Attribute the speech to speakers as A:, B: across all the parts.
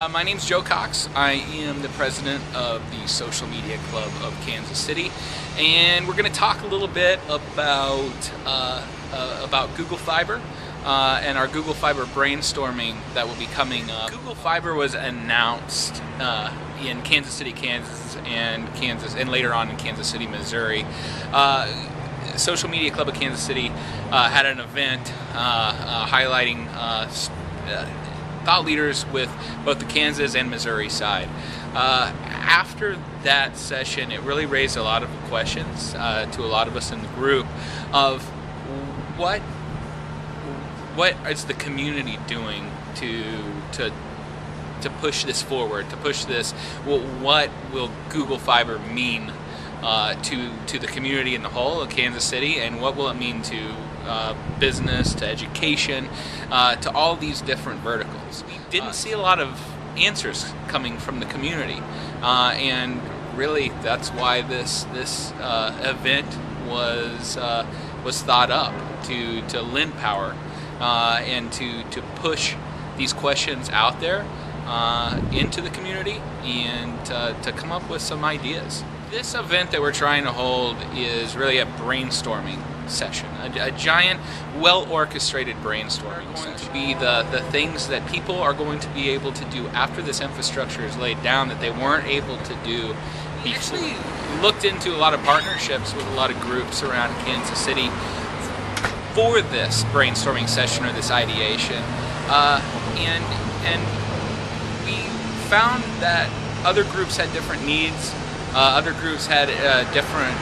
A: My name's Joe Cox. I am the president of the Social Media Club of Kansas City, and we're going to talk a little bit about Google Fiber and our Google Fiber brainstorming that will be coming up. Google Fiber was announced in Kansas City, Kansas, and later on in Kansas City, Missouri. Social Media Club of Kansas City had an event highlighting thought leaders with both the Kansas and Missouri side. After that session, it really raised a lot of questions to a lot of us in the group of what is the community doing to push this forward, to push this. What will Google Fiber mean to the community in the whole of Kansas City, and what will it mean to business, to education, to all these different verticals? We didn't see a lot of answers coming from the community, and really that's why this event was thought up to lend power and to push these questions out there into the community and to come up with some ideas. This event that we're trying to hold is really a brainstorming session, a giant, well-orchestrated brainstorming session. Going to be the things that people are going to be able to do after this infrastructure is laid down that they weren't able to do. We actually looked into a lot of partnerships with a lot of groups around Kansas City for this brainstorming session or this ideation, and we found that other groups had different needs. Other groups had different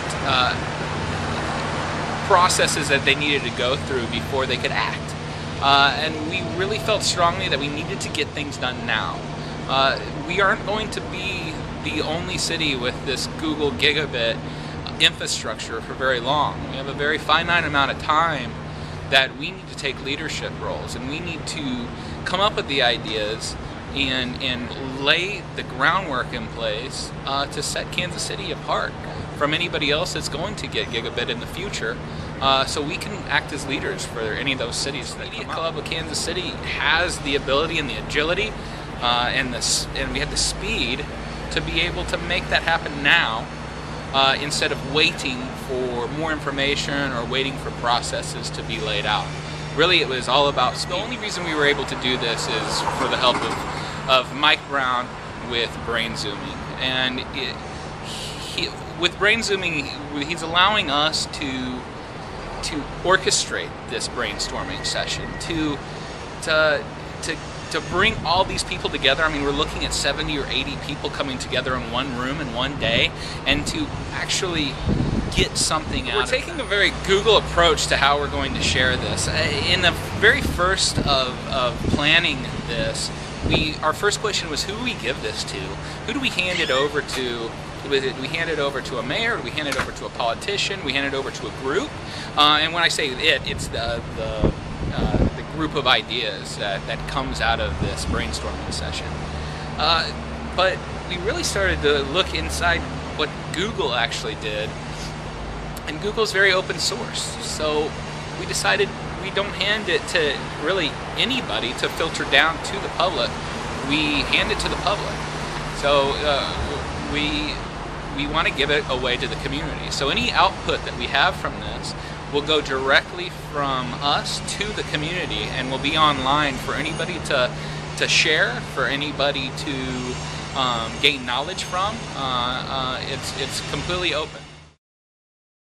A: processes that they needed to go through before they could act. And we really felt strongly that we needed to get things done now. We aren't going to be the only city with this Google Gigabit infrastructure for very long. We have a very finite amount of time that we need to take leadership roles, and we need to come up with the ideas and lay the groundwork in place to set Kansas City apart from anybody else that's going to get Gigabit in the future, so we can act as leaders for any of those cities. The Media Club of Kansas City has the ability and the agility and we have the speed to be able to make that happen now, instead of waiting for more information or waiting for processes to be laid out. Really, it was all about speed. The only reason we were able to do this is for the help of Mike Brown with brain zooming, and with brain zooming, he's allowing us to orchestrate this brainstorming session, to bring all these people together. I mean, we're looking at 70 or 80 people coming together in one room in one day, and to actually get something out. We're taking a very Google approach to how we're going to share this. In the very first of planning this, our first question was, who do we give this to? Who do we hand it over to? Do we hand it over to a mayor? Do we hand it over to a politician? We hand it over to a group? And when I say it's the group of ideas that comes out of this brainstorming session. But we really started to look inside what Google actually did, and Google's very open source. So we decided we don't hand it to really anybody to filter down to the public. We hand it to the public. So we want to give it away to the community. So any output that we have from this will go directly from us to the community and will be online for anybody to share, for anybody to gain knowledge from. It's completely open.